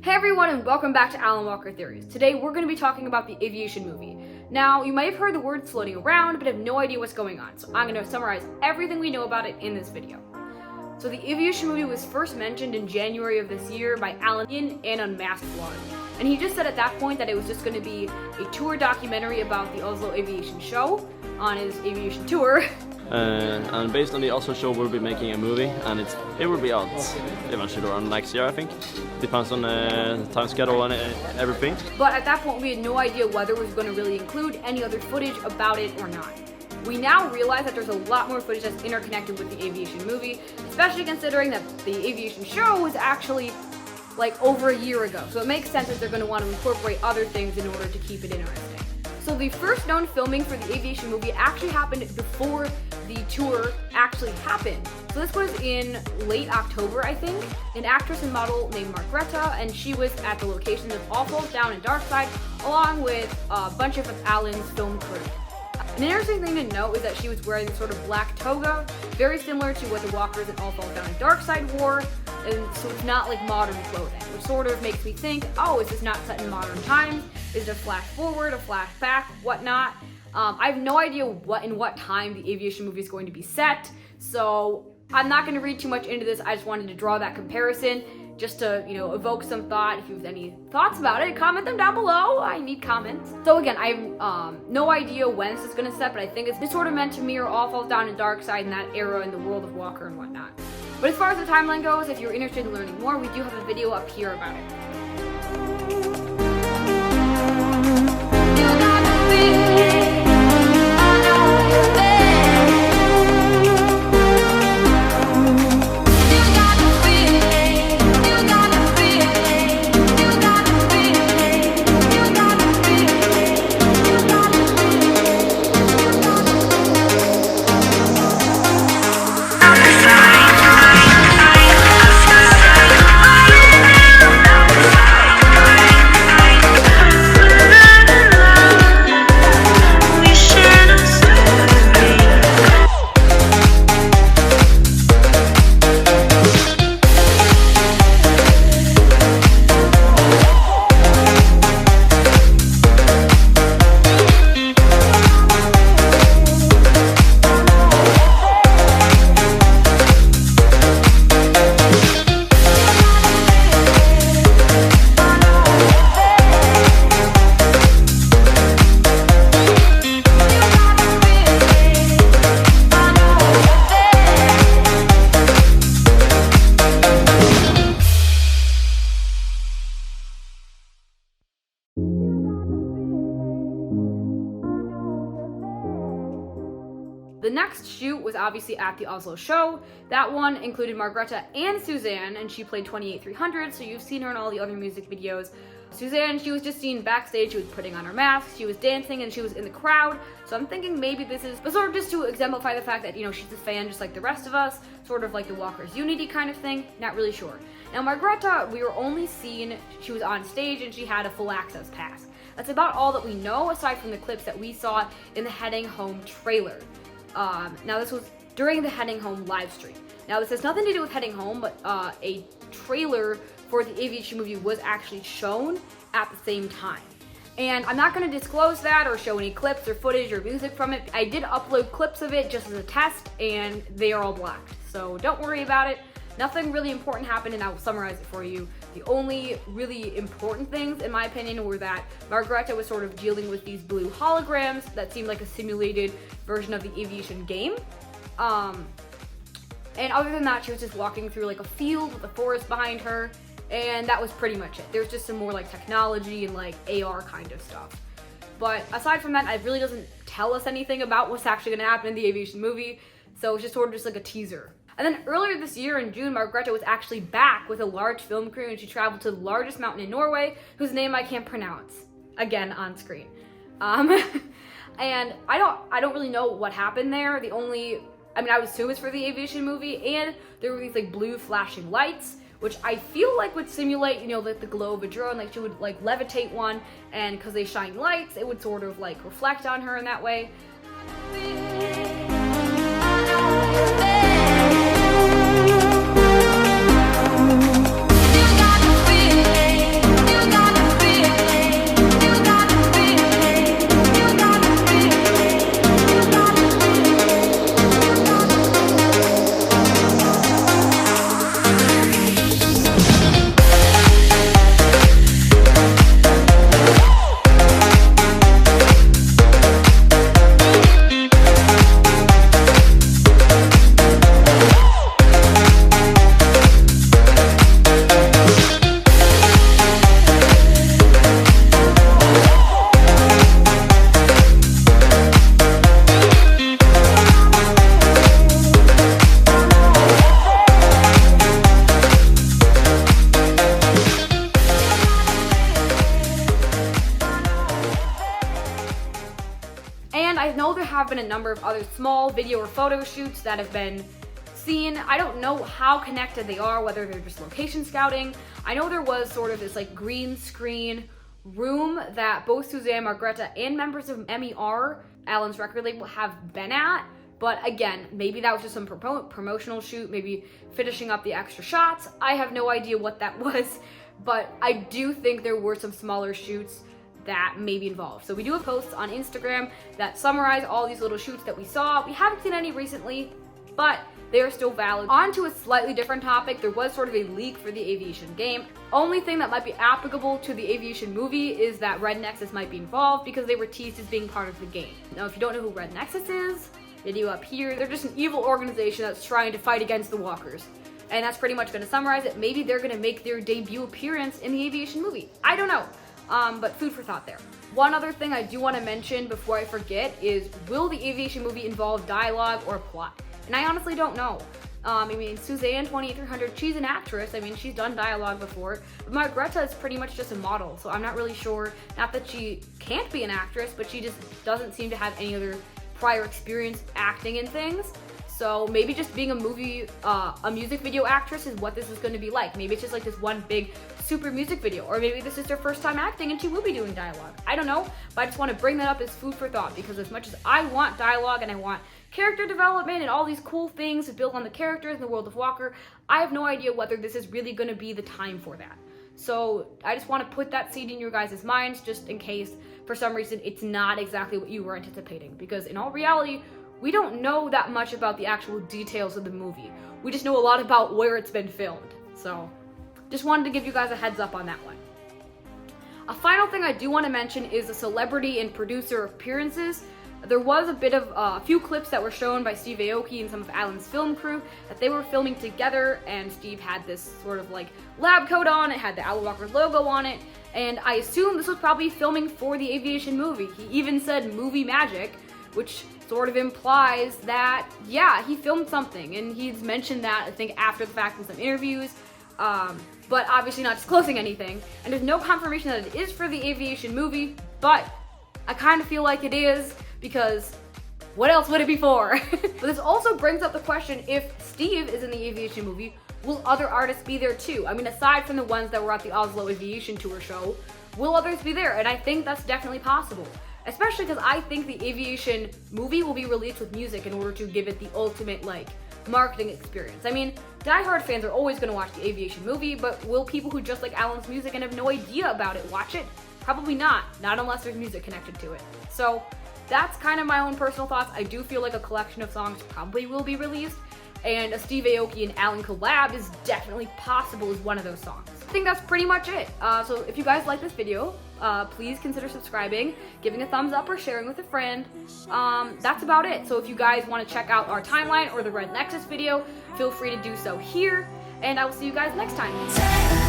Hey everyone, and welcome back to Alan Walker Theories. Today we're going to be talking about the Aviation movie. Now, you might have heard the words floating around, but have no idea what's going on, so I'm going to summarize everything we know about it in this video. So the Aviation movie was first mentioned in January of this year by Alan in an Unmasked vlog. And he just said at that point that it was just going to be a tour documentary about the Oslo Aviation show on his aviation tour. And based on the Oslo show, we'll be making a movie, and it will be out eventually around next year, I think. Depends on the time schedule and everything. But at that point, we had no idea whether it was going to really include any other footage about it or not. We now realize that there's a lot more footage that's interconnected with the Aviation movie, especially considering that the Aviation show was actually like over a year ago. So it makes sense that they're going to want to incorporate other things in order to keep it interesting. So the first known filming for the Aviation movie actually happened before the tour actually happened. So this was in late October, I think. An actress and model named Margrethe, and she was at the locations of All Falls Down and Dark Side, along with a bunch of Alan's film crew. An interesting thing to note is that she was wearing this sort of black toga, very similar to what the walkers in All Falls Down and Dark Side wore, and so it's not like modern clothing, which sort of makes me think, oh, is this not set in modern times? Is it a flash forward, a flash back, whatnot? I have no idea what time the Aviation movie is going to be set, so I'm not going to read too much into this. I just wanted to draw that comparison just to, evoke some thought. If you have any thoughts about it, comment them down below. I need comments. So again, I have no idea when this is going to set, but I think it's sort of meant to mirror All Falls Down and Dark Side in that era in the world of Walker and whatnot. But as far as the timeline goes, if you're interested in learning more, we do have a video up here about it. The next shoot was obviously at the Oslo show. That one included Margrethe and Suzanne, and she played 28300, so you've seen her in all the other music videos. Suzanne, she was just seen backstage, she was putting on her mask, she was dancing, and she was in the crowd, so I'm thinking maybe this is sort of just to exemplify the fact that, she's a fan just like the rest of us, sort of like the Walkers Unity kind of thing, not really sure. Now Margrethe, we were only seen, she was on stage and she had a full access pass. That's about all that we know, aside from the clips that we saw in the Heading Home trailer. Now this was during the Heading Home live stream. Now this has nothing to do with Heading Home, but a trailer for the Aviation movie was actually shown at the same time. And I'm not going to disclose that or show any clips or footage or music from it. I did upload clips of it just as a test, and they are all blacked. So don't worry about it. Nothing really important happened, and I will summarize it for you. The only really important things, in my opinion, were that Margrethe was sort of dealing with these blue holograms that seemed like a simulated version of the Aviation game. And other than that, she was just walking through like a field with a forest behind her, and that was pretty much it. There's just some more like technology and like AR kind of stuff. But aside from that, it really doesn't tell us anything about what's actually going to happen in the Aviation movie, so it's just sort of just like a teaser. And then earlier this year in June, Margrethe was actually back with a large film crew, and she traveled to the largest mountain in Norway, whose name I can't pronounce, again on screen. And I don't really know what happened there. I would assume it's for the Aviation movie, and there were these like blue flashing lights, which I feel like would simulate, like the glow of a drone, like she would like levitate one, and because they shine lights, it would sort of like reflect on her in that way. have been a number of other small video or photo shoots that have been seen. I don't know how connected they are, whether they're just location scouting. I know there was sort of this like green screen room that both Suzanne, Margrethe, and members of MER, Alan's record label, have been at. But again, maybe that was just some promotional shoot, maybe finishing up the extra shots. I have no idea what that was, but I do think there were some smaller shoots that may be involved. So we do have posts on Instagram that summarize all these little shoots that we saw. We haven't seen any recently, but they are still valid. On to a slightly different topic, there was sort of a leak for the Aviation game. Only thing that might be applicable to the Aviation movie is that Red Nexus might be involved because they were teased as being part of the game. Now, if you don't know who Red Nexus is, video up here, they're just an evil organization that's trying to fight against the Walkers. And that's pretty much gonna summarize it. Maybe they're gonna make their debut appearance in the Aviation movie. I don't know, but food for thought there. One other thing I do wanna mention before I forget is, will the Aviation movie involve dialogue or plot? And I honestly don't know. I mean, Suzanne 2300, she's an actress. I mean, she's done dialogue before. But Margrethe is pretty much just a model, so I'm not really sure. Not that she can't be an actress, but she just doesn't seem to have any other prior experience acting in things. So maybe just being a music video actress is what this is going to be like. Maybe it's just like this one big super music video, or maybe this is their first time acting and she will be doing dialogue. I don't know, but I just want to bring that up as food for thought, because as much as I want dialogue and I want character development and all these cool things to build on the characters in the world of Walker, I have no idea whether this is really going to be the time for that. So I just want to put that seed in your guys' minds, just in case for some reason it's not exactly what you were anticipating, because in all reality, we don't know that much about the actual details of the movie. We just know a lot about where it's been filmed. So just wanted to give you guys a heads up on that one. A final thing I do want to mention is the celebrity and producer appearances. There was a bit of a few clips that were shown by Steve Aoki and some of Alan's film crew that they were filming together, and Steve had this sort of like lab coat on, it had the Alan Walker logo on it, and I assume this was probably filming for the Aviation movie. He even said movie magic, which sort of implies that, yeah, he filmed something, and he's mentioned that, I think, after the fact in some interviews, but obviously not disclosing anything, and there's no confirmation that it is for the Aviation movie, but I kind of feel like it is, because what else would it be for? But this also brings up the question, if Steve is in the Aviation movie, will other artists be there too? I mean, aside from the ones that were at the Oslo Aviation Tour show, will others be there? And I think that's definitely possible. Especially because I think the Aviation movie will be released with music in order to give it the ultimate, like, marketing experience. I mean, diehard fans are always going to watch the Aviation movie, but will people who just like Alan's music and have no idea about it watch it? Probably not. Not unless there's music connected to it. So that's kind of my own personal thoughts. I do feel like a collection of songs probably will be released, and a Steve Aoki and Alan collab is definitely possible as one of those songs. I think that's pretty much it. So if you guys like this video, please consider subscribing, giving a thumbs up, or sharing with a friend. That's about it. So if you guys want to check out our timeline or the Red Nexus video, feel free to do so here, and I will see you guys next time.